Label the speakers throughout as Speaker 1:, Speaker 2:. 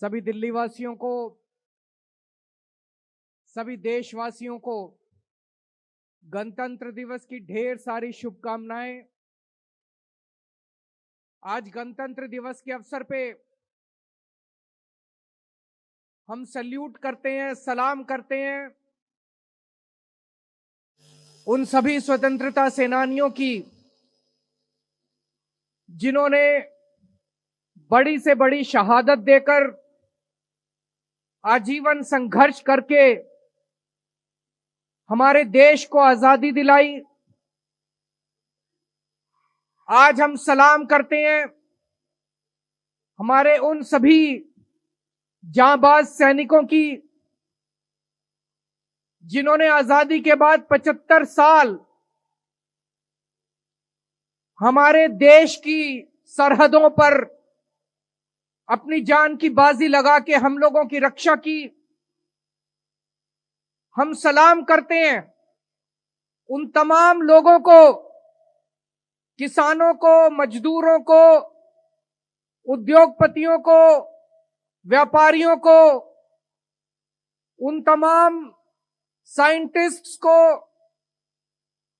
Speaker 1: सभी दिल्ली वासियों को, सभी देशवासियों को गणतंत्र दिवस की ढेर सारी शुभकामनाएं। आज गणतंत्र दिवस के अवसर पे हम सल्यूट करते हैं, सलाम करते हैं उन सभी स्वतंत्रता सेनानियों की जिन्होंने बड़ी से बड़ी शहादत देकर, आजीवन संघर्ष करके हमारे देश को आजादी दिलाई। आज हम सलाम करते हैं हमारे उन सभी जांबाज सैनिकों की जिन्होंने आजादी के बाद 75 साल हमारे देश की सरहदों पर अपनी जान की बाजी लगा के हम लोगों की रक्षा की। हम सलाम करते हैं उन तमाम लोगों को, किसानों को, मजदूरों को, उद्योगपतियों को, व्यापारियों को, उन तमाम साइंटिस्ट्स को,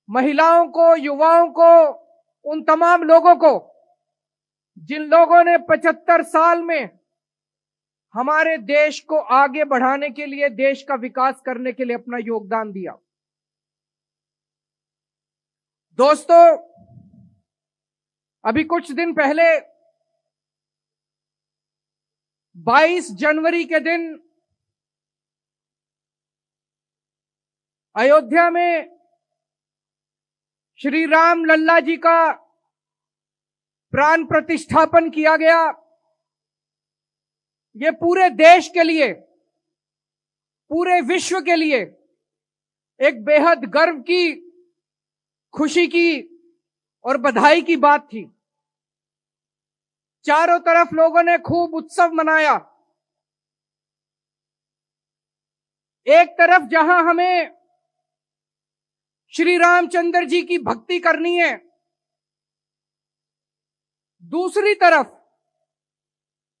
Speaker 1: महिलाओं को, युवाओं को, उन तमाम लोगों को जिन लोगों ने 75 साल में हमारे देश को आगे बढ़ाने के लिए, देश का विकास करने के लिए अपना योगदान दिया। दोस्तों, अभी कुछ दिन पहले 22 जनवरी के दिन अयोध्या में श्री राम लल्ला जी का प्राण प्रतिष्ठापन किया गया। ये पूरे देश के लिए, पूरे विश्व के लिए एक बेहद गर्व की, खुशी की और बधाई की बात थी। चारों तरफ लोगों ने खूब उत्सव मनाया। एक तरफ जहां हमें श्री रामचंद्र जी की भक्ति करनी है, दूसरी तरफ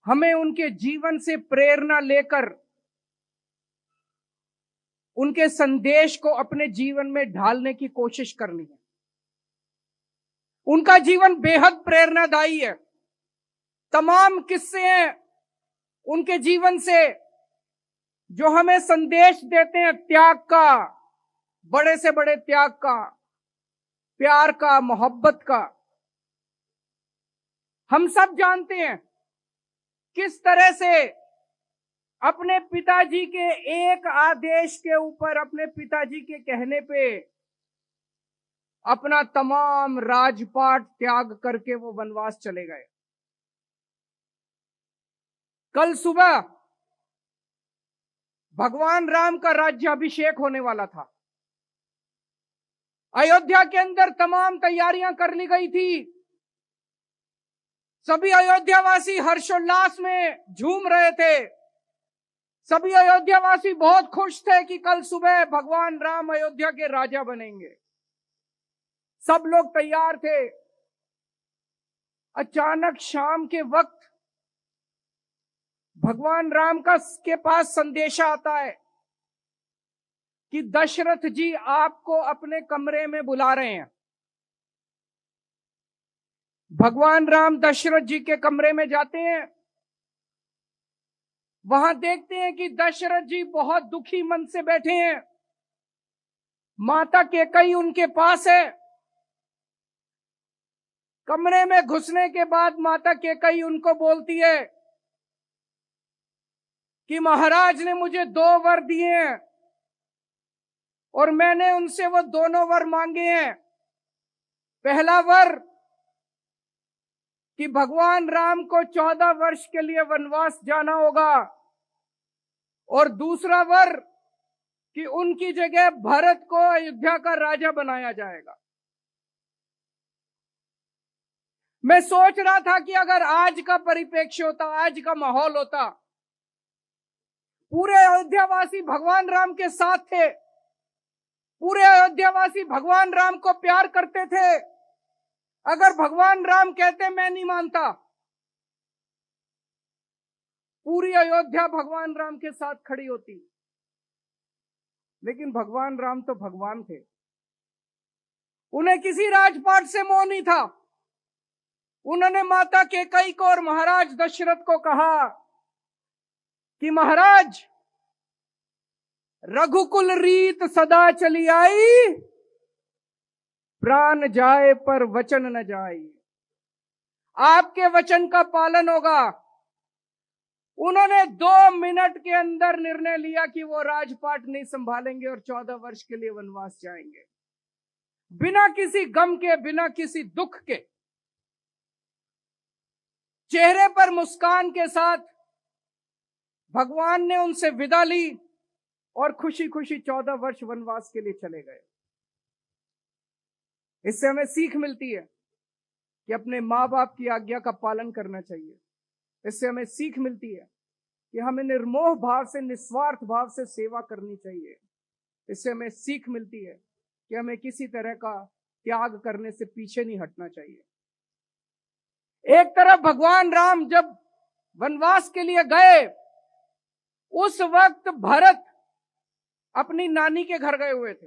Speaker 1: हमें उनके जीवन से प्रेरणा लेकर उनके संदेश को अपने जीवन में ढालने की कोशिश करनी है। उनका जीवन बेहद प्रेरणादायी है। तमाम किस्से हैं उनके जीवन से जो हमें संदेश देते हैं त्याग का, बड़े से बड़े त्याग का, प्यार का, मोहब्बत का। हम सब जानते हैं किस तरह से अपने पिताजी के एक आदेश के ऊपर, अपने पिताजी के कहने पे अपना तमाम राजपाट त्याग करके वो वनवास चले गए। कल सुबह भगवान राम का राज्याभिषेक होने वाला था। अयोध्या के अंदर तमाम तैयारियां कर ली गई थी। सभी अयोध्यावासी हर्षोल्लास में झूम रहे थे। सभी अयोध्यावासी बहुत खुश थे कि कल सुबह भगवान राम अयोध्या के राजा बनेंगे। सब लोग तैयार थे। अचानक शाम के वक्त भगवान राम के पास संदेशा आता है कि दशरथ जी आपको अपने कमरे में बुला रहे हैं। भगवान राम दशरथ जी के कमरे में जाते हैं। वहां देखते हैं कि दशरथ जी बहुत दुखी मन से बैठे हैं। माता कैकेयी उनके पास है। कमरे में घुसने के बाद माता कैकेयी उनको बोलती है कि महाराज ने मुझे 2 वर दिए हैं और मैंने उनसे वो दोनों वर मांगे हैं। पहला वर कि भगवान राम को 14 वर्ष के लिए वनवास जाना होगा, और दूसरा वर कि उनकी जगह भरत को अयोध्या का राजा बनाया जाएगा। मैं सोच रहा था कि अगर आज का परिप्रेक्ष्य होता, आज का माहौल होता, पूरे अयोध्यावासी भगवान राम के साथ थे, पूरे अयोध्यावासी भगवान राम को प्यार करते थे। अगर भगवान राम कहते मैं नहीं मानता, पूरी अयोध्या भगवान राम के साथ खड़ी होती। लेकिन भगवान राम तो भगवान थे, उन्हें किसी राजपाट से मोह नहीं था। उन्होंने माता कैकेयी को और महाराज दशरथ को कहा कि महाराज, रघुकुल रीत सदा चली आई, प्राण जाए पर वचन न जाए। आपके वचन का पालन होगा। उन्होंने 2 मिनट के अंदर निर्णय लिया कि वो राजपाट नहीं संभालेंगे और 14 वर्ष के लिए वनवास जाएंगे, बिना किसी गम के, बिना किसी दुख के, चेहरे पर मुस्कान के साथ भगवान ने उनसे विदा ली और खुशी खुशी 14 वर्ष वनवास के लिए चले गए। इससे हमें सीख मिलती है कि अपने माँ बाप की आज्ञा का पालन करना चाहिए। इससे हमें सीख मिलती है कि हमें निर्मोह भाव से, निस्वार्थ भाव से सेवा करनी चाहिए। इससे हमें सीख मिलती है कि हमें किसी तरह का त्याग करने से पीछे नहीं हटना चाहिए। एक तरफ भगवान राम जब वनवास के लिए गए, उस वक्त भरत अपनी नानी के घर गए हुए थे,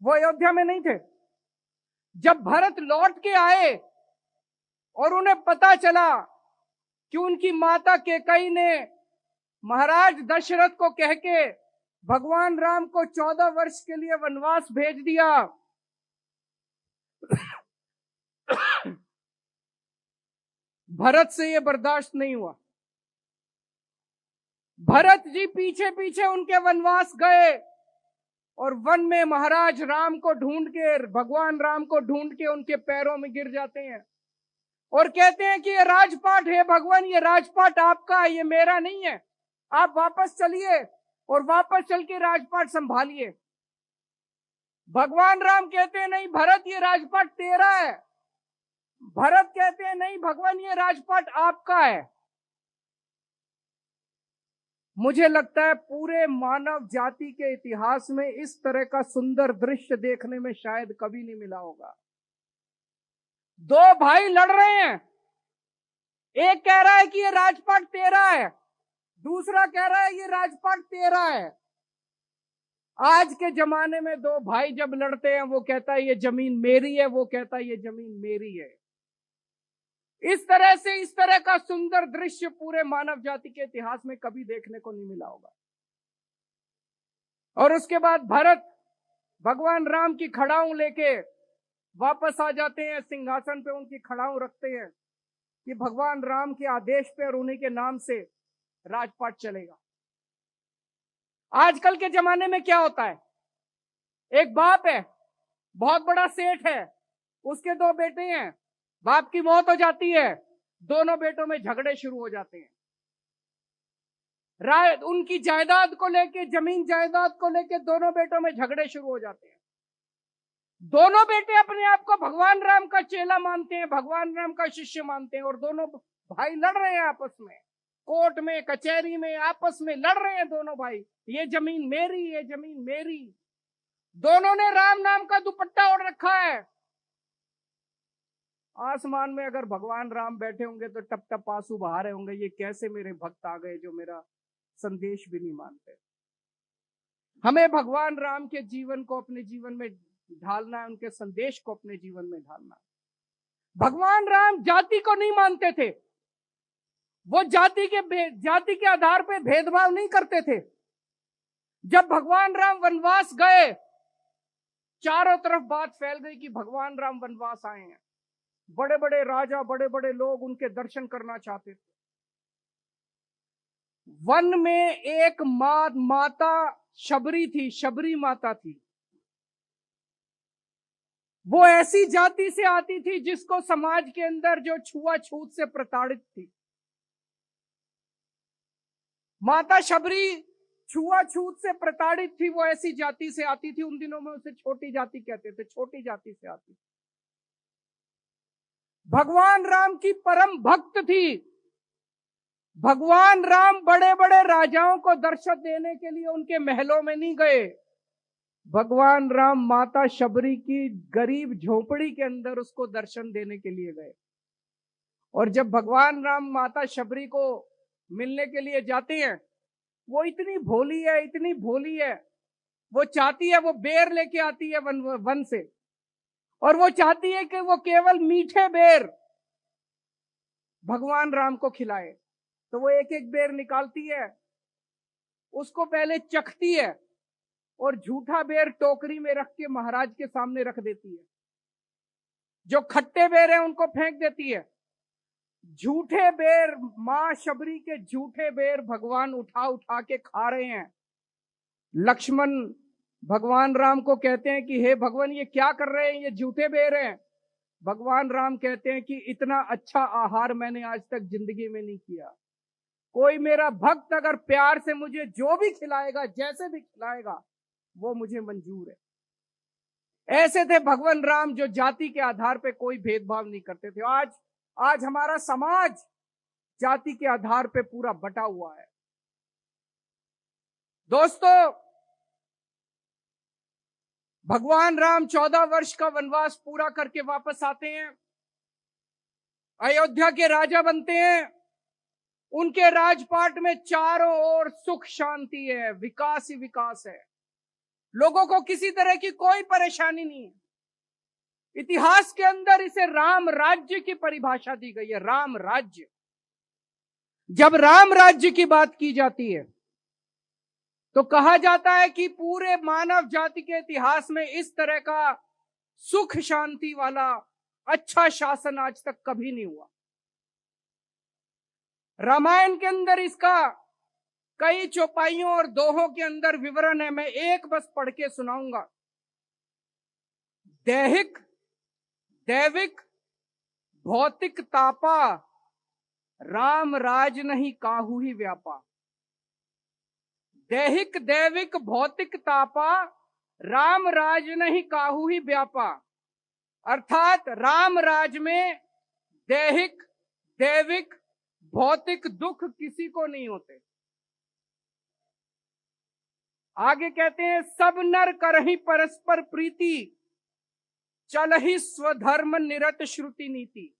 Speaker 1: वो अयोध्या में नहीं थे। जब भरत लौट के आए और उन्हें पता चला कि उनकी माता कैकेयी ने महाराज दशरथ को कह के भगवान राम को 14 वर्ष के लिए वनवास भेज दिया, भरत से यह बर्दाश्त नहीं हुआ। भरत जी पीछे पीछे उनके वनवास गए और वन में महाराज राम को ढूंढ के, भगवान राम को ढूंढ के उनके पैरों में गिर जाते हैं और कहते हैं कि ये राजपाट है भगवान, ये राजपाट आपका है, ये मेरा नहीं है, आप वापस चलिए और वापस चल के राजपाट संभालिए। भगवान राम कहते हैं नहीं भरत, ये राजपाट तेरा है। भरत कहते हैं नहीं भगवान, ये राजपाट आपका है। मुझे लगता है पूरे मानव जाति के इतिहास में इस तरह का सुंदर दृश्य देखने में शायद कभी नहीं मिला होगा। 2 भाई लड़ रहे हैं, एक कह रहा है कि ये राजपाट तेरा है, दूसरा कह रहा है ये राजपाट तेरा है। आज के जमाने में 2 भाई जब लड़ते हैं, वो कहता है ये जमीन मेरी है, वो कहता है ये जमीन मेरी है। इस तरह का सुंदर दृश्य पूरे मानव जाति के इतिहास में कभी देखने को नहीं मिला होगा। और उसके बाद भरत भगवान राम की खड़ाऊं लेके वापस आ जाते हैं, सिंहासन पे उनकी खड़ाऊं रखते हैं कि भगवान राम के आदेश पे और उन्हीं के नाम से राजपाट चलेगा। आजकल के जमाने में क्या होता है, एक बाप है, बहुत बड़ा सेठ है, उसके 2 बेटे हैं, बाप की मौत हो जाती है, दोनों बेटों में झगड़े शुरू हो जाते हैं। उनकी जायदाद को लेके, जमीन जायदाद को लेके दोनों बेटों में झगड़े शुरू हो जाते हैं। दोनों बेटे अपने आप को भगवान राम का चेला मानते हैं, भगवान राम का शिष्य मानते हैं, और दोनों भाई लड़ रहे हैं आपस में, कोर्ट में, कचहरी में, आपस में लड़ रहे हैं दोनों भाई, ये जमीन मेरी, ये जमीन मेरी। दोनों ने राम नाम का दुपट्टा ओढ़ रखा है। आसमान में अगर भगवान राम बैठे होंगे तो टप टप आंसू बहा रहे होंगे, ये कैसे मेरे भक्त आ गए जो मेरा संदेश भी नहीं मानते। हमें भगवान राम के जीवन को अपने जीवन में ढालना है, उनके संदेश को अपने जीवन में ढालना है। भगवान राम जाति को नहीं मानते थे, वो जाति के आधार पे भेदभाव नहीं करते थे। जब भगवान राम वनवास गए, चारों तरफ बात फैल गई कि भगवान राम वनवास आए हैं। बड़े बड़े राजा, बड़े बड़े लोग उनके दर्शन करना चाहते थे। वन में एक माता शबरी थी, शबरी माता थी। वो ऐसी जाति से आती थी जिसको समाज के अंदर जो छुआछूत से प्रताड़ित थी। माता शबरी छुआछूत से प्रताड़ित थी, वो ऐसी जाति से आती थी। उन दिनों में उसे छोटी जाति कहते थे, छोटी जाति से आती थी। भगवान राम की परम भक्त थी। भगवान राम बड़े बड़े राजाओं को दर्शन देने के लिए उनके महलों में नहीं गए। भगवान राम माता शबरी की गरीब झोपड़ी के अंदर उसको दर्शन देने के लिए गए। और जब भगवान राम माता शबरी को मिलने के लिए जाते हैं, वो इतनी भोली है, इतनी भोली है, वो चाहती है, वो बेर लेके आती है वन से, और वो चाहती है कि वो केवल मीठे बेर भगवान राम को खिलाए। तो वो एक एक बेर निकालती है, उसको पहले चखती है, और झूठा बेर टोकरी में रख के महाराज के सामने रख देती है। जो खट्टे बेर हैं उनको फेंक देती है। झूठे बेर, मां शबरी के झूठे बेर भगवान उठा उठा के खा रहे हैं। लक्ष्मण भगवान राम को कहते हैं कि हे भगवान, ये क्या कर रहे हैं, ये झूठे बेर हैं। भगवान राम कहते हैं कि इतना अच्छा आहार मैंने आज तक जिंदगी में नहीं किया। कोई मेरा भक्त अगर प्यार से मुझे जो भी खिलाएगा, जैसे भी खिलाएगा, वो मुझे मंजूर है। ऐसे थे भगवान राम, जो जाति के आधार पे कोई भेदभाव नहीं करते थे। आज हमारा समाज जाति के आधार पे पूरा बटा हुआ है। दोस्तों, भगवान राम 14 वर्ष का वनवास पूरा करके वापस आते हैं, अयोध्या के राजा बनते हैं। उनके राजपाट में चारों ओर सुख शांति है, विकास ही विकास है। लोगों को किसी तरह की कोई परेशानी नहीं है। इतिहास के अंदर इसे राम राज्य की परिभाषा दी गई है, राम राज्य। जब राम राज्य की बात की जाती है तो कहा जाता है कि पूरे मानव जाति के इतिहास में इस तरह का सुख शांति वाला अच्छा शासन आज तक कभी नहीं हुआ। रामायण के अंदर इसका कई चौपाइयों और दोहों के अंदर विवरण है। मैं एक बस पढ़ के सुनाऊंगा। दैहिक दैविक भौतिक तापा, राम राज नहीं काहू ही व्यापा। दैहिक दैविक भौतिक तापा, राम राज नहीं काहू ही व्यापा। अर्थात राम राज में दैहिक दैविक भौतिक दुख किसी को नहीं होते। आगे कहते हैं, सब नर करहि परस्पर प्रीति, चलहि स्वधर्म निरत श्रुति नीति।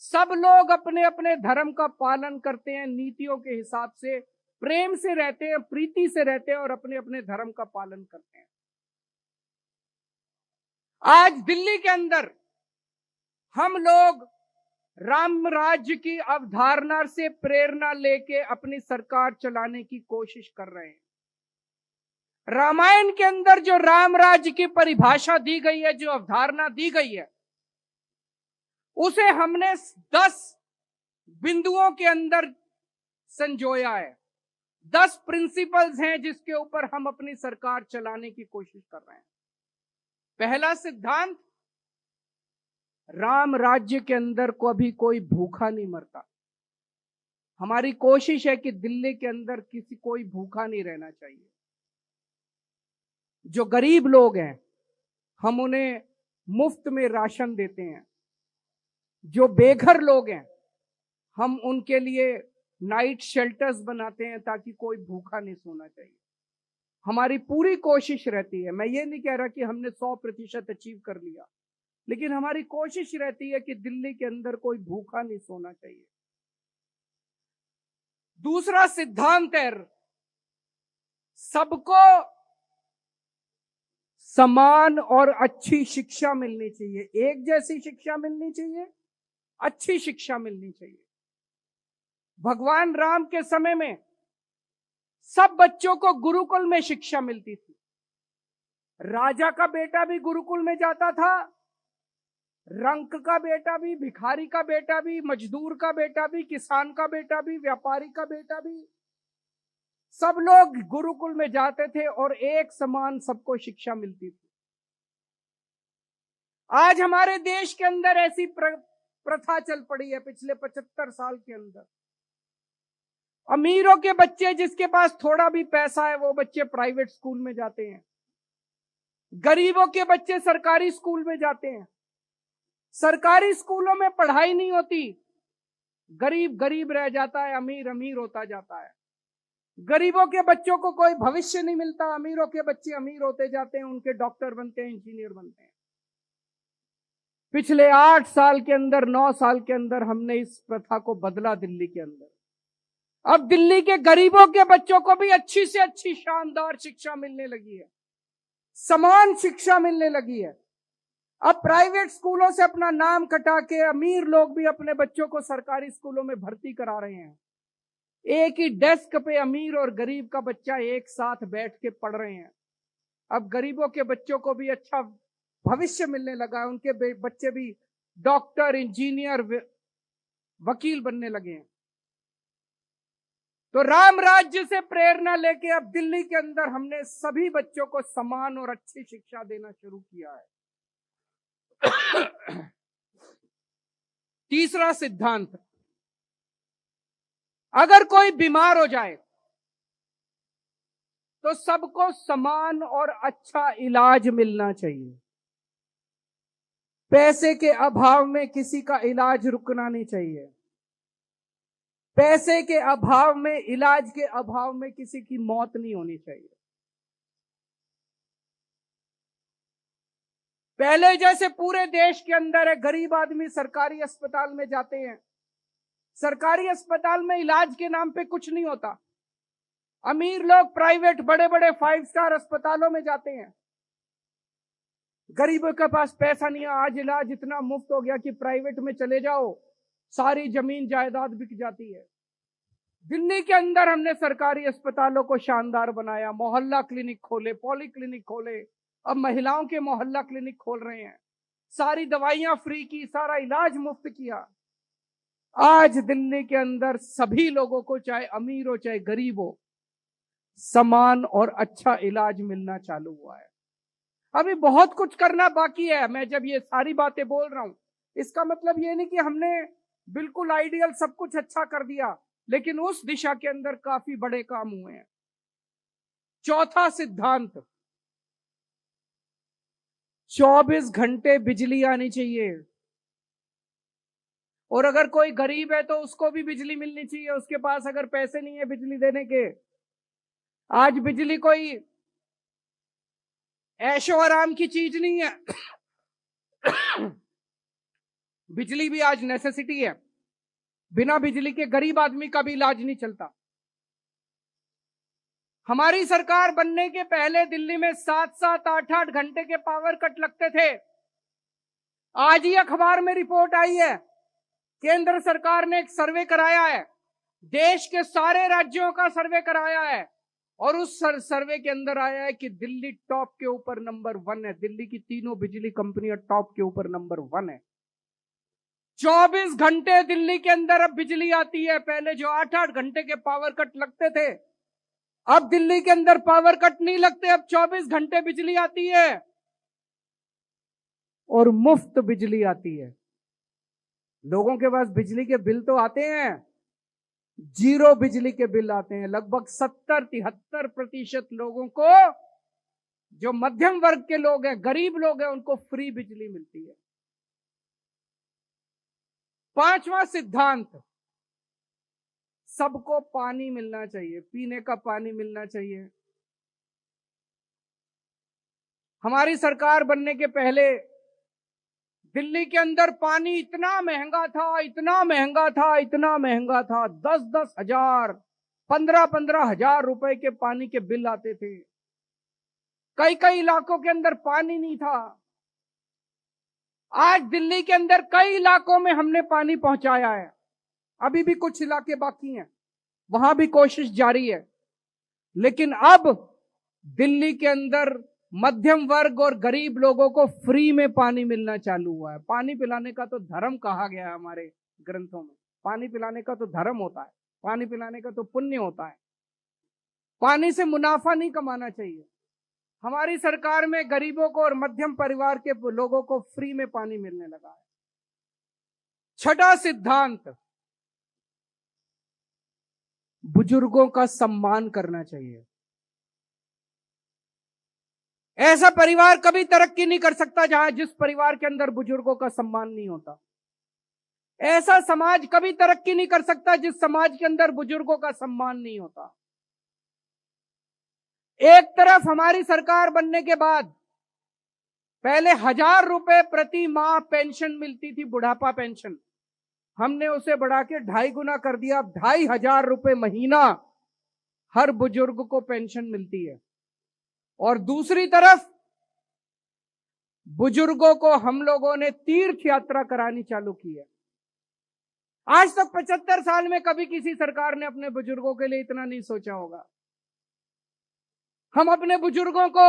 Speaker 1: सब लोग अपने अपने धर्म का पालन करते हैं, नीतियों के हिसाब से प्रेम से रहते हैं, प्रीति से रहते हैं और अपने अपने धर्म का पालन करते हैं। आज दिल्ली के अंदर हम लोग राम राज्य की अवधारणा से प्रेरणा लेके अपनी सरकार चलाने की कोशिश कर रहे हैं। रामायण के अंदर जो राम राज्य की परिभाषा दी गई है, जो अवधारणा दी गई है, उसे हमने 10 बिंदुओं के अंदर संजोया है। 10 प्रिंसिपल्स हैं जिसके ऊपर हम अपनी सरकार चलाने की कोशिश कर रहे हैं। पहला सिद्धांत, राम राज्य के अंदर कभी कोई भूखा नहीं मरता। हमारी कोशिश है कि दिल्ली के अंदर कोई भूखा नहीं रहना चाहिए। जो गरीब लोग हैं हम उन्हें मुफ्त में राशन देते हैं। जो बेघर लोग हैं हम उनके लिए नाइट शेल्टर्स बनाते हैं ताकि कोई भूखा नहीं सोना चाहिए। हमारी पूरी कोशिश रहती है, मैं ये नहीं कह रहा कि हमने 100% अचीव कर लिया, लेकिन हमारी कोशिश रहती है कि दिल्ली के अंदर कोई भूखा नहीं सोना चाहिए। दूसरा सिद्धांत है, सबको समान और अच्छी शिक्षा मिलनी चाहिए, एक जैसी शिक्षा मिलनी चाहिए, अच्छी शिक्षा मिलनी चाहिए। भगवान राम के समय में सब बच्चों को गुरुकुल में शिक्षा मिलती थी। राजा का बेटा भी गुरुकुल में जाता था, रंक का बेटा भी, भिखारी का बेटा भी, मजदूर का बेटा भी, किसान का बेटा भी, व्यापारी का बेटा भी, सब लोग गुरुकुल में जाते थे और एक समान सबको शिक्षा मिलती थी। आज हमारे देश के अंदर ऐसी प्रथा चल पड़ी है पिछले 75 साल के अंदर। अमीरों के बच्चे, जिसके पास थोड़ा भी पैसा है, वो बच्चे प्राइवेट स्कूल में जाते हैं। गरीबों के बच्चे सरकारी स्कूल में जाते हैं। सरकारी स्कूलों में पढ़ाई नहीं होती, गरीब गरीब रह जाता है, अमीर अमीर होता जाता है। गरीबों के बच्चों को कोई भविष्य नहीं मिलता, अमीरों के बच्चे अमीर होते जाते हैं, उनके डॉक्टर बनते हैं, इंजीनियर बनते हैं। पिछले 8 साल के अंदर, 9 साल के अंदर हमने इस प्रथा को बदला दिल्ली के अंदर। अब दिल्ली के गरीबों के बच्चों को भी अच्छी से अच्छी शानदार शिक्षा मिलने लगी है, समान शिक्षा मिलने लगी है। अब प्राइवेट स्कूलों से अपना नाम कटा के अमीर लोग भी अपने बच्चों को सरकारी स्कूलों में भर्ती करा रहे हैं। एक ही डेस्क पे अमीर और गरीब का बच्चा एक साथ बैठ के पढ़ रहे हैं। अब गरीबों के बच्चों को भी अच्छा भविष्य मिलने लगा है, उनके बच्चे भी डॉक्टर, इंजीनियर, वकील बनने लगे हैं। तो राम राज्य से प्रेरणा लेके अब दिल्ली के अंदर हमने सभी बच्चों को समान और अच्छी शिक्षा देना शुरू किया है। तीसरा सिद्धांत, अगर कोई बीमार हो जाए तो सबको समान और अच्छा इलाज मिलना चाहिए। पैसे के अभाव में किसी का इलाज रुकना नहीं चाहिए। पैसे के अभाव में, इलाज के अभाव में किसी की मौत नहीं होनी चाहिए। पहले जैसे पूरे देश के अंदर है, गरीब आदमी सरकारी अस्पताल में जाते हैं, सरकारी अस्पताल में इलाज के नाम पे कुछ नहीं होता। अमीर लोग प्राइवेट बड़े बड़े 5 स्टार अस्पतालों में जाते हैं। गरीबों के पास पैसा नहीं है। आज इलाज इतना मुफ्त हो गया कि प्राइवेट में चले जाओ, सारी जमीन जायदाद बिक जाती है। दिल्ली के अंदर हमने सरकारी अस्पतालों को शानदार बनाया, मोहल्ला क्लिनिक खोले, पॉली क्लिनिक खोले, अब महिलाओं के मोहल्ला क्लिनिक खोल रहे हैं, सारी दवाइयां फ्री की, सारा इलाज मुफ्त किया। आज दिल्ली के अंदर सभी लोगों को, चाहे अमीर हो चाहे गरीब हो, समान और अच्छा इलाज मिलना चालू हुआ है। अभी बहुत कुछ करना बाकी है। मैं जब ये सारी बातें बोल रहा हूं, इसका मतलब ये नहीं कि हमने बिल्कुल आइडियल सब कुछ अच्छा कर दिया, लेकिन उस दिशा के अंदर काफी बड़े काम हुए हैं। चौथा सिद्धांत, 24 घंटे बिजली आनी चाहिए। और अगर कोई गरीब है तो उसको भी बिजली मिलनी चाहिए। उसके पास अगर पैसे नहीं है बिजली देने के, आज बिजली कोई ऐशो आराम की चीज नहीं है। बिजली भी आज नेसेसिटी है। बिना बिजली के गरीब आदमी का भी इलाज नहीं चलता। हमारी सरकार बनने के पहले दिल्ली में 7-7, 8-8 घंटे के पावर कट लगते थे। आज ही अखबार में रिपोर्ट आई है, केंद्र सरकार ने एक सर्वे कराया है, देश के सारे राज्यों का सर्वे कराया है, और उस सर्वे के अंदर आया है कि दिल्ली टॉप के ऊपर नंबर 1 है। दिल्ली की तीनों बिजली कंपनियां टॉप के ऊपर नंबर 1 है। 24 घंटे दिल्ली के अंदर अब बिजली आती है। पहले जो 8-8 घंटे के पावर कट लगते थे, अब दिल्ली के अंदर पावर कट नहीं लगते, अब 24 घंटे बिजली आती है और मुफ्त बिजली आती है। लोगों के पास बिजली के बिल तो आते हैं, जीरो बिजली के बिल आते हैं। लगभग 70-73% लोगों को, जो मध्यम वर्ग के लोग हैं, गरीब लोग हैं, उनको फ्री बिजली मिलती है। पांचवा सिद्धांत, सबको पानी मिलना चाहिए, पीने का पानी मिलना चाहिए। हमारी सरकार बनने के पहले दिल्ली के अंदर पानी इतना महंगा था, इतना महंगा था, इतना महंगा था, 10-10 हजार, 15-15 हजार रुपए के पानी के बिल आते थे। कई कई इलाकों के अंदर पानी नहीं था। आज दिल्ली के अंदर कई इलाकों में हमने पानी पहुंचाया है। अभी भी कुछ इलाके बाकी हैं, वहां भी कोशिश जारी है। लेकिन अब दिल्ली के अंदर मध्यम वर्ग और गरीब लोगों को फ्री में पानी मिलना चालू हुआ है। पानी पिलाने का तो धर्म कहा गया है हमारे ग्रंथों में। पानी पिलाने का तो धर्म होता है, पानी पिलाने का तो पुण्य होता है। पानी से मुनाफा नहीं कमाना चाहिए। हमारी सरकार में गरीबों को और मध्यम परिवार के लोगों को फ्री में पानी मिलने लगा है। छठा सिद्धांत, बुजुर्गों का सम्मान करना चाहिए। ऐसा परिवार कभी तरक्की नहीं कर सकता जहां जिस परिवार के अंदर बुजुर्गों का सम्मान नहीं होता। ऐसा समाज कभी तरक्की नहीं कर सकता जिस समाज के अंदर बुजुर्गों का सम्मान नहीं होता। एक तरफ हमारी सरकार बनने के बाद पहले 1000 रुपए प्रति माह पेंशन मिलती थी, बुढ़ापा पेंशन। हमने उसे बढ़ा के 2.5 गुना कर दिया। अब 2,500 रुपए महीना हर बुजुर्ग को पेंशन मिलती है। और दूसरी तरफ बुजुर्गों को हम लोगों ने तीर्थ यात्रा करानी चालू की है। आज तक 75 साल में कभी किसी सरकार ने अपने बुजुर्गों के लिए इतना नहीं सोचा होगा। हम अपने बुजुर्गों को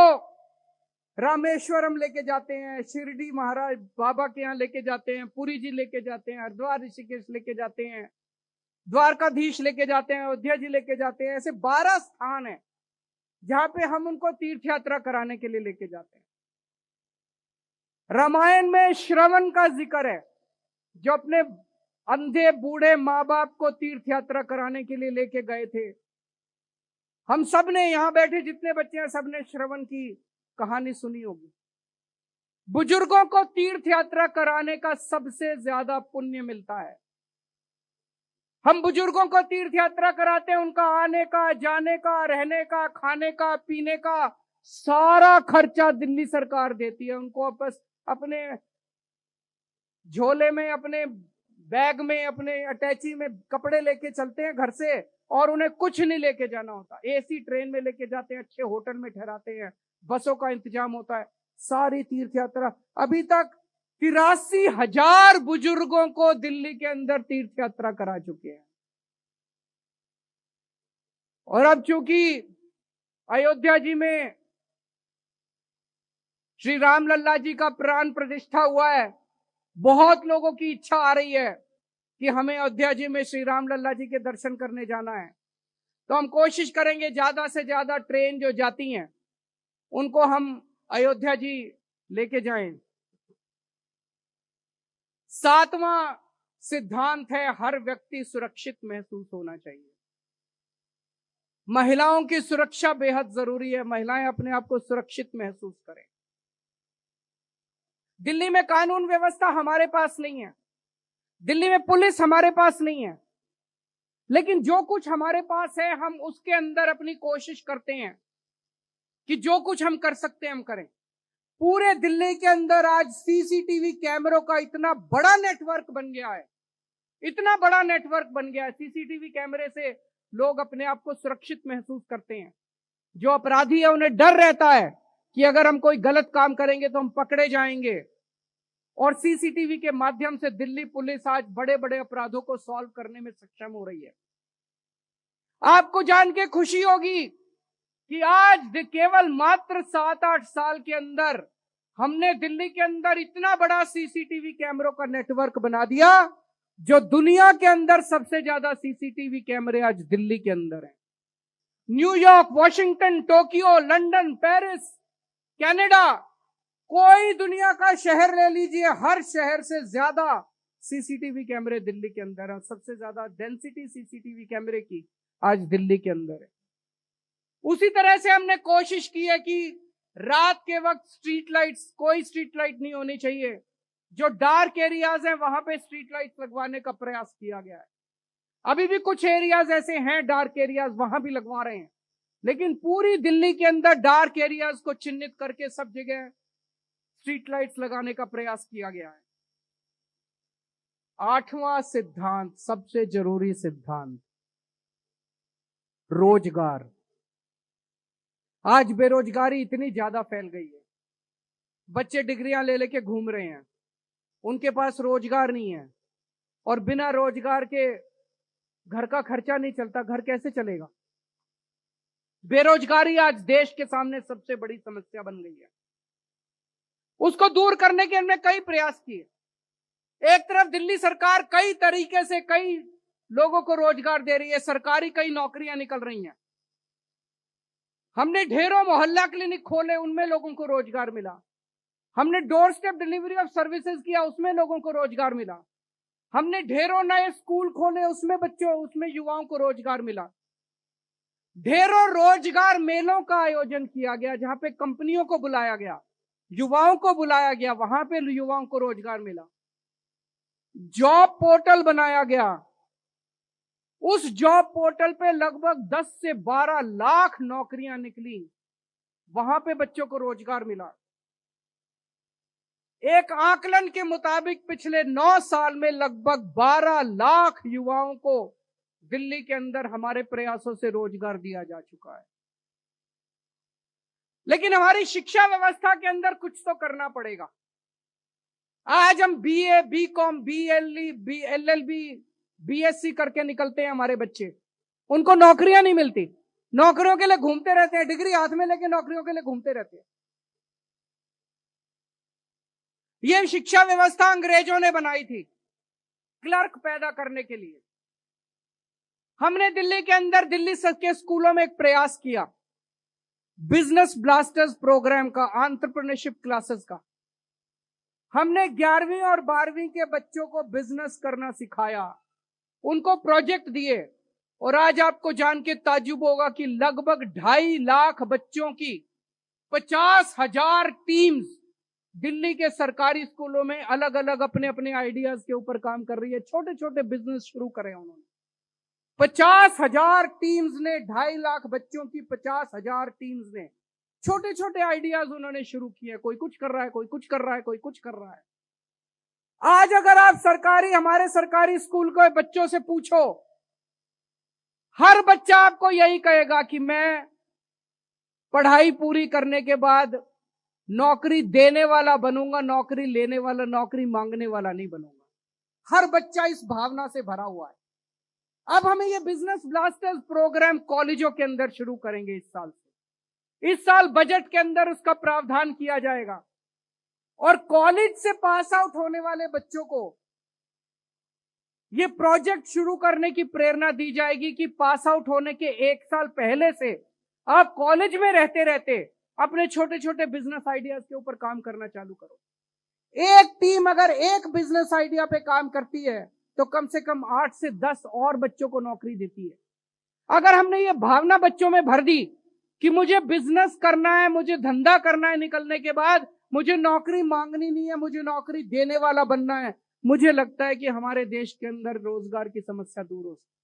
Speaker 1: रामेश्वरम लेके जाते हैं, शिरडी महाराज बाबा के यहां लेके जाते हैं, पुरी जी लेके जाते हैं, हरिद्वार ऋषिकेश लेके जाते हैं, द्वारकाधीश लेके जाते हैं, अयोध्या जी लेके जाते हैं। ऐसे 12 स्थान है जहां पे हम उनको तीर्थ यात्रा कराने के लिए लेके जाते हैं। रामायण में श्रवण का जिक्र है, जो अपने अंधे बूढ़े माँ बाप को तीर्थ यात्रा कराने के लिए लेके गए थे। हम सब ने, यहां बैठे जितने बच्चे हैं, सबने श्रवण की कहानी सुनी होगी। बुजुर्गों को तीर्थ यात्रा कराने का सबसे ज्यादा पुण्य मिलता है। हम बुजुर्गों को तीर्थ यात्रा कराते हैं, उनका आने का, जाने का, रहने का, खाने का, पीने का सारा खर्चा दिल्ली सरकार देती है। उनको बस अपने झोले में, अपने बैग में, अपने अटैची में कपड़े लेके चलते हैं घर से, और उन्हें कुछ नहीं लेके जाना होता। एसी ट्रेन में लेके जाते हैं, अच्छे होटल में ठहराते हैं, बसों का इंतजाम होता है। सारी तीर्थ यात्रा, अभी तक 83,000 बुजुर्गों को दिल्ली के अंदर तीर्थ यात्रा करा चुके हैं। और अब चूंकि अयोध्या जी में श्री राम लल्ला जी का प्राण प्रतिष्ठा हुआ है, बहुत लोगों की इच्छा आ रही है कि हमें अयोध्या जी में श्री राम लल्ला जी के दर्शन करने जाना है। तो हम कोशिश करेंगे ज्यादा से ज्यादा ट्रेन जो जाती हैं उनको हम अयोध्या जी लेके जाएं। 7वां सिद्धांत है, हर व्यक्ति सुरक्षित महसूस होना चाहिए। महिलाओं की सुरक्षा बेहद जरूरी है। महिलाएं अपने आप को सुरक्षित महसूस करें। दिल्ली में कानून व्यवस्था हमारे पास नहीं है, दिल्ली में पुलिस हमारे पास नहीं है, लेकिन जो कुछ हमारे पास है हम उसके अंदर अपनी कोशिश करते हैं कि जो कुछ हम कर सकते हैं हम करें। पूरे दिल्ली के अंदर आज सीसीटीवी कैमरों का इतना बड़ा नेटवर्क बन गया है, इतना बड़ा नेटवर्क बन गया है। सीसीटीवी कैमरे से लोग अपने आप को सुरक्षित महसूस करते हैं। जो अपराधी है उन्हें डर रहता है कि अगर हम कोई गलत काम करेंगे तो हम पकड़े जाएंगे। और सीसीटीवी के माध्यम से दिल्ली पुलिस आज बड़े बड़े अपराधों को सॉल्व करने में सक्षम हो रही है। आपको जान के खुशी होगी कि आज केवल मात्र 7-8 साल के अंदर हमने दिल्ली के अंदर इतना बड़ा सीसीटीवी कैमरों का नेटवर्क बना दिया, जो दुनिया के अंदर सबसे ज्यादा सीसीटीवी कैमरे आज दिल्ली के अंदर हैं। New York, Washington, Tokyo, London, Paris, Canada, कोई दुनिया का शहर ले लीजिए, हर शहर से ज्यादा सीसीटीवी कैमरे दिल्ली के अंदर है। सबसे ज्यादा डेंसिटी सीसीटीवी कैमरे की आज दिल्ली के अंदर है। उसी तरह से हमने कोशिश की है कि रात के वक्त स्ट्रीट लाइट्स, कोई स्ट्रीट लाइट नहीं होनी चाहिए। जो डार्क एरियाज हैं वहां पे स्ट्रीट लाइट्स लगवाने का प्रयास किया गया है। अभी भी कुछ एरियाज ऐसे हैं डार्क एरियाज, वहां भी लगवा रहे हैं, लेकिन पूरी दिल्ली के अंदर डार्क एरियाज को चिन्हित करके सब जगह स्ट्रीट लाइट्स लगाने का प्रयास किया गया है। 8वां सिद्धांत, सबसे जरूरी सिद्धांत, रोजगार। आज बेरोजगारी इतनी ज्यादा फैल गई है, बच्चे डिग्रियां ले लेके घूम रहे हैं, उनके पास रोजगार नहीं है, और बिना रोजगार के घर का खर्चा नहीं चलता। घर कैसे चलेगा? बेरोजगारी आज देश के सामने सबसे बड़ी समस्या बन गई है। उसको दूर करने के हमने कई प्रयास किए। एक तरफ दिल्ली सरकार कई तरीके से कई लोगों को रोजगार दे रही है, सरकारी कई नौकरियां निकल रही हैं। हमने ढेरों मोहल्ला क्लिनिक खोले, उनमें लोगों को रोजगार मिला। हमने door step delivery of services किया, उसमें लोगों को रोजगार मिला। हमने ढेरों नए स्कूल खोले, उसमें युवाओं को रोजगार मिला। ढेरों रोजगार मेलों का आयोजन किया गया, जहां पे कंपनियों को बुलाया गया, युवाओं को बुलाया गया, वहां पे युवाओं को रोजगार मिला। जॉब पोर्टल बनाया गया, उस जॉब पोर्टल पे लगभग 10 से 12 लाख नौकरियां निकली, वहां पे बच्चों को रोजगार मिला। एक आकलन के मुताबिक पिछले 9 साल में लगभग 12 लाख युवाओं को दिल्ली के अंदर हमारे प्रयासों से रोजगार दिया जा चुका है। लेकिन हमारी शिक्षा व्यवस्था के अंदर कुछ तो करना पड़ेगा। आज हम BA, BCom, BLE, LLB, BSc करके निकलते हैं हमारे बच्चे, उनको नौकरियां नहीं मिलती, नौकरियों के लिए घूमते रहते हैं, डिग्री हाथ में लेके नौकरियों के लिए घूमते रहते हैं। यह शिक्षा व्यवस्था अंग्रेजों ने बनाई थी क्लर्क पैदा करने के लिए। हमने दिल्ली के अंदर, दिल्ली के स्कूलों में एक प्रयास किया बिजनेस ब्लास्टर्स प्रोग्राम का, एंटरप्रेन्योरशिप क्लासेस का। हमने 11वीं और 12वीं के बच्चों को बिजनेस करना सिखाया, उनको प्रोजेक्ट दिए, और आज आपको जान के ताज्जुब होगा कि लगभग 2.5 लाख बच्चों की 50,000 टीम्स दिल्ली के सरकारी स्कूलों में अलग अलग अपने अपने आइडियाज के ऊपर काम कर रही है। छोटे छोटे बिजनेस शुरू करे उन्होंने। 50,000 टीम्स ने, 2.5 लाख बच्चों की 50,000 टीम्स ने छोटे छोटे आइडियाज उन्होंने शुरू किए। कोई कुछ कर रहा है, कोई कुछ कर रहा है, कोई कुछ कर रहा है। आज अगर आप हमारे सरकारी स्कूल के बच्चों से पूछो, हर बच्चा आपको यही कहेगा कि मैं पढ़ाई पूरी करने के बाद नौकरी देने वाला बनूंगा, नौकरी लेने वाला, नौकरी मांगने वाला नहीं बनूंगा। हर बच्चा इस भावना से भरा हुआ है। अब हमें ये बिजनेस ब्लास्टर्स प्रोग्राम कॉलेजों के अंदर शुरू करेंगे इस साल से। इस साल बजट के अंदर उसका प्रावधान किया जाएगा, और कॉलेज से पास आउट होने वाले बच्चों को ये प्रोजेक्ट शुरू करने की प्रेरणा दी जाएगी कि पास आउट होने के 1 साल पहले से आप कॉलेज में रहते रहते अपने छोटे छोटे बिजनेस आइडियाज के ऊपर काम करना चालू करो। एक टीम अगर एक बिजनेस आइडिया पे काम करती है तो कम से कम 8 से 10 और बच्चों को नौकरी देती है। अगर हमने ये भावना बच्चों में भर दी कि मुझे बिजनेस करना है, मुझे धंधा करना है, निकलने के बाद मुझे नौकरी मांगनी नहीं है, मुझे नौकरी देने वाला बनना है, मुझे लगता है कि हमारे देश के अंदर रोजगार की समस्या दूर हो सकती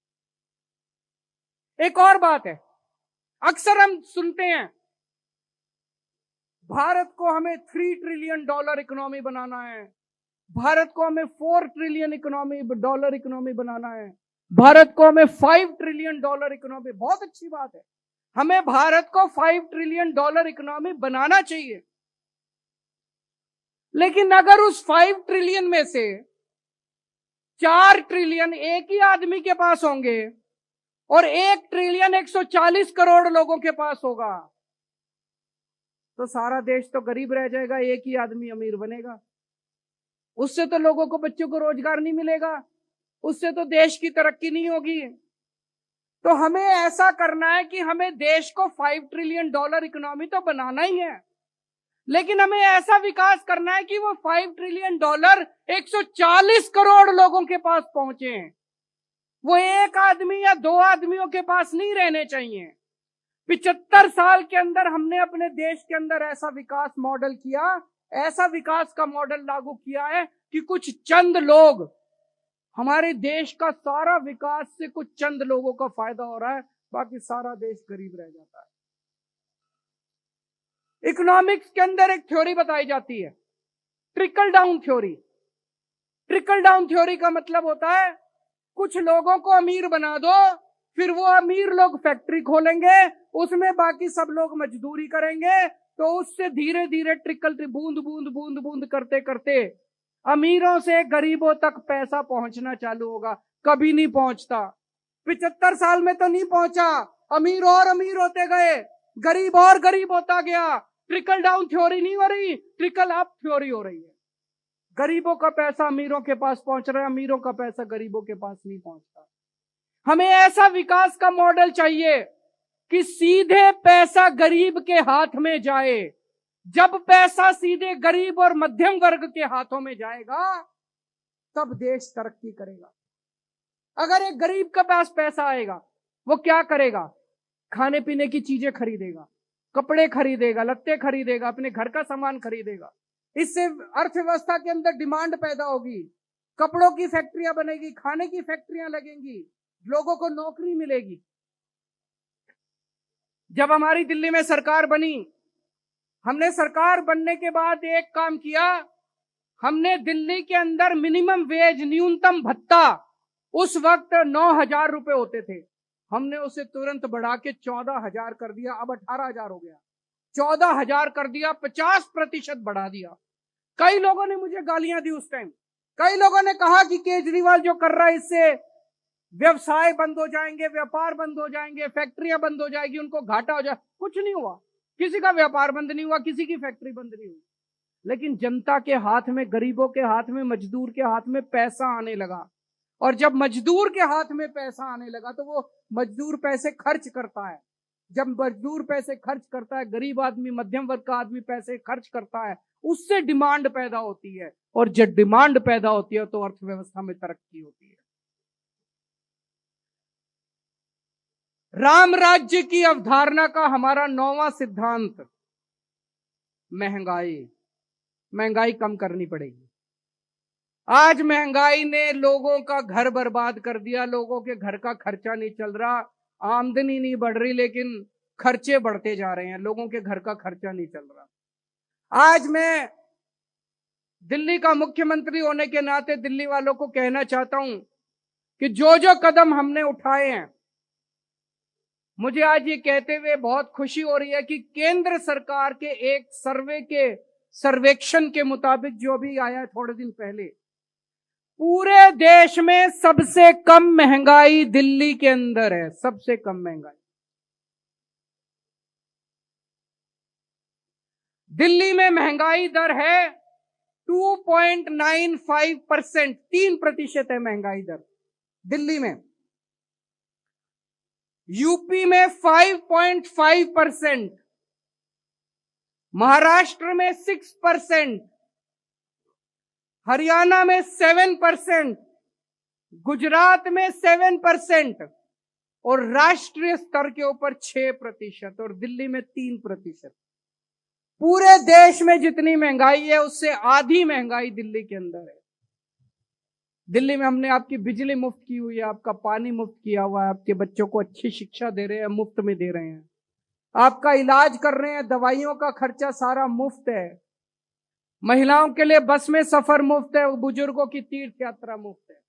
Speaker 1: है। एक और बात है, अक्सर हम सुनते हैं भारत को हमें $3 ट्रिलियन इकोनॉमी बनाना है, भारत को हमें $4 ट्रिलियन इकोनॉमी बनाना है, भारत को हमें $5 ट्रिलियन इकोनॉमी। बहुत अच्छी बात है, हमें भारत को $5 ट्रिलियन इकोनॉमी बनाना चाहिए। लेकिन अगर उस 5 ट्रिलियन में से 4 ट्रिलियन एक ही आदमी के पास होंगे और 1 ट्रिलियन 140 करोड़ लोगों के पास होगा, तो सारा देश तो गरीब रह जाएगा, एक ही आदमी अमीर बनेगा। उससे तो लोगों को, बच्चों को रोजगार नहीं मिलेगा, उससे तो देश की तरक्की नहीं होगी। तो हमें ऐसा करना है कि हमें देश को $5 ट्रिलियन इकोनॉमी तो बनाना ही है, लेकिन हमें ऐसा विकास करना है कि वो $5 ट्रिलियन 140 करोड़ लोगों के पास पहुंचे। वो एक आदमी या 2 आदमियों के पास नहीं रहने चाहिए। 75 साल के अंदर हमने अपने देश के अंदर ऐसा विकास मॉडल किया, ऐसा विकास का मॉडल लागू किया है कि कुछ चंद लोग, हमारे देश का सारा विकास से कुछ चंद लोगों का फायदा हो रहा है, बाकी सारा देश गरीब रह जाता है। इकोनॉमिक्स के अंदर एक थ्योरी बताई जाती है, trickle down theory. Trickle down theory का मतलब होता है कुछ लोगों को अमीर बना दो, फिर वो अमीर लोग फैक्ट्री खोलेंगे, उसमें बाकी सब लोग मजदूरी करेंगे, तो उससे धीरे धीरे ट्रिकल, बूंद बूंद बूंद बूंद करते करते अमीरों से गरीबों तक पैसा पहुंचना चालू होगा। कभी नहीं पहुंचता, 75 साल में तो नहीं पहुंचा, अमीर और अमीर होते गए, गरीब और गरीब होता गया। ट्रिकल डाउन थ्योरी नहीं हो रही, ट्रिकल अप थ्योरी हो रही है। गरीबों का पैसा अमीरों के पास पहुंच रहा है, अमीरों का पैसा गरीबों के पास नहीं पहुंचता। हमें ऐसा विकास का मॉडल चाहिए कि सीधे पैसा गरीब के हाथ में जाए। जब पैसा सीधे गरीब और मध्यम वर्ग के हाथों में जाएगा तब देश तरक्की करेगा। अगर एक गरीब के पास पैसा आएगा, वो क्या करेगा? खाने पीने की चीजें खरीदेगा, कपड़े खरीदेगा, लत्ते खरीदेगा, अपने घर का सामान खरीदेगा। इससे अर्थव्यवस्था के अंदर डिमांड पैदा होगी, कपड़ों की फैक्ट्रियां बनेगी, खाने की फैक्ट्रियां लगेंगी, लोगों को नौकरी मिलेगी। जब हमारी दिल्ली में सरकार बनी, हमने सरकार बनने के बाद एक काम किया हमने दिल्ली के अंदर मिनिमम वेज, न्यूनतम भत्ता उस वक्त 9,000 रुपए होते थे, हमने उसे तुरंत बढ़ा के 14,000 कर दिया, अब 18,000 हो गया। 14,000 कर दिया, 50% बढ़ा दिया। कई लोगों ने मुझे गालियां दी उस टाइम, कई लोगों ने कहा कि केजरीवाल जो कर रहा है इससे व्यवसाय बंद हो जाएंगे, व्यापार बंद हो जाएंगे, फैक्ट्रियां बंद हो जाएगी, उनको घाटा हो जाए। कुछ नहीं हुआ, किसी का व्यापार बंद नहीं हुआ, किसी की फैक्ट्री बंद नहीं हुई, लेकिन जनता के हाथ में, गरीबों के हाथ में, मजदूर के हाथ में पैसा आने लगा। और जब मजदूर के हाथ में पैसा आने लगा तो वो मजदूर पैसे खर्च करता है। जब मजदूर पैसे खर्च करता है, गरीब आदमी, मध्यम वर्ग का आदमी पैसे खर्च करता है, उससे डिमांड पैदा होती है, और जब डिमांड पैदा होती है तो अर्थव्यवस्था में तरक्की होती है। राम राज्य की अवधारणा का हमारा 9वां सिद्धांत, महंगाई। महंगाई कम करनी पड़ेगी। आज महंगाई ने लोगों का घर बर्बाद कर दिया, लोगों के घर का खर्चा नहीं चल रहा, आमदनी नहीं बढ़ रही, लेकिन खर्चे बढ़ते जा रहे हैं, लोगों के घर का खर्चा नहीं चल रहा। आज मैं दिल्ली का मुख्यमंत्री होने के नाते दिल्ली वालों को कहना चाहता हूं कि जो जो कदम हमने उठाए हैं, मुझे आज ये कहते हुए बहुत खुशी हो रही है कि केंद्र सरकार के एक सर्वेक्षण के मुताबिक, जो भी आया थोड़े दिन पहले, पूरे देश में सबसे कम महंगाई दिल्ली के अंदर है, सबसे कम महंगाई। दिल्ली में महंगाई दर है 2.95%, 3% है महंगाई दर दिल्ली में। यूपी में 5.5%, महाराष्ट्र में 6%, हरियाणा में 7%, गुजरात में 7%, और राष्ट्रीय स्तर के ऊपर 6%, और दिल्ली में 3%। पूरे देश में जितनी महंगाई है उससे आधी महंगाई दिल्ली के अंदर है। दिल्ली में हमने आपकी बिजली मुफ्त की हुई है, आपका पानी मुफ्त किया हुआ है, आपके बच्चों को अच्छी शिक्षा दे रहे हैं, मुफ्त में दे रहे हैं, आपका इलाज कर रहे हैं, दवाइयों का खर्चा सारा मुफ्त है, महिलाओं के लिए बस में सफर मुफ्त है, बुजुर्गों की तीर्थ यात्रा मुफ्त है।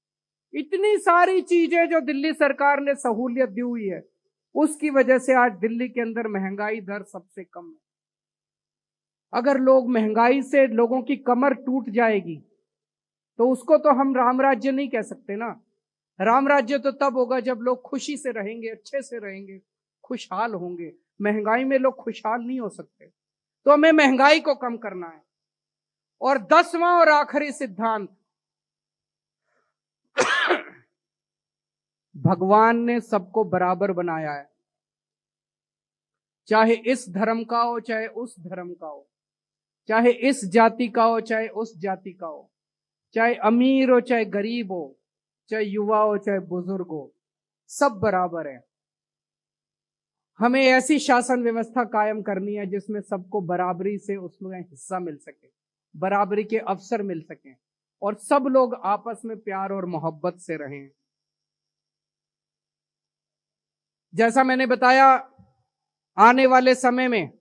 Speaker 1: इतनी सारी चीजें जो दिल्ली सरकार ने सहूलियत दी हुई है, उसकी वजह से आज दिल्ली के अंदर महंगाई दर सबसे कम है। अगर लोग महंगाई से लोगों की कमर टूट जाएगी तो उसको तो हम राम राज्य नहीं कह सकते ना। राम राज्य तो तब होगा जब लोग खुशी से रहेंगे, अच्छे से रहेंगे, खुशहाल होंगे। महंगाई में लोग खुशहाल नहीं हो सकते, तो हमें महंगाई को कम करना है। और 10वां और आखिरी सिद्धांत, भगवान ने सबको बराबर बनाया है, चाहे इस धर्म का हो, चाहे उस धर्म का हो, चाहे इस जाति का हो, चाहे उस जाति का हो, चाहे अमीर हो, चाहे गरीब हो, चाहे युवा हो, चाहे बुजुर्ग हो, सब बराबर है। हमें ऐसी शासन व्यवस्था कायम करनी है जिसमें सबको बराबरी से उसमें हिस्सा मिल सके, बराबरी के अवसर मिल सके, और सब लोग आपस में प्यार और मोहब्बत से रहें। जैसा मैंने बताया, आने वाले समय में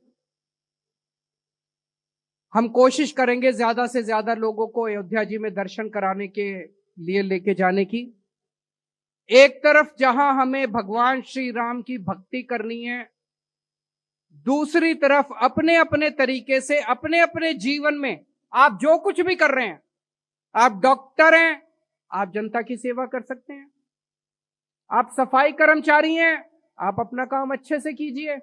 Speaker 1: हम कोशिश करेंगे ज्यादा से ज्यादा लोगों को अयोध्या जी में दर्शन कराने के लिए लेके जाने की। एक तरफ जहां हमें भगवान श्री राम की भक्ति करनी है, दूसरी तरफ अपने अपने तरीके से, अपने अपने जीवन में आप जो कुछ भी कर रहे हैं, आप डॉक्टर हैं, आप जनता की सेवा कर सकते हैं, आप सफाई कर्मचारी हैं, आप अपना काम अच्छे से कीजिए,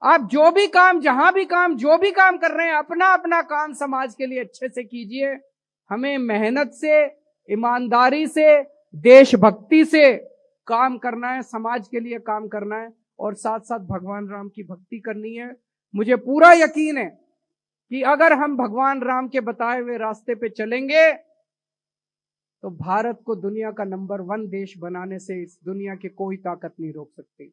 Speaker 1: आप जो भी काम, जहां भी काम, जो भी काम कर रहे हैं, अपना अपना काम समाज के लिए अच्छे से कीजिए। हमें मेहनत से, ईमानदारी से, देशभक्ति से काम करना है, समाज के लिए काम करना है, और साथ साथ भगवान राम की भक्ति करनी है। मुझे पूरा यकीन है कि अगर हम भगवान राम के बताए हुए रास्ते पे चलेंगे तो भारत को दुनिया का नंबर 1 देश बनाने से इस दुनिया की कोई ताकत नहीं रोक सकती।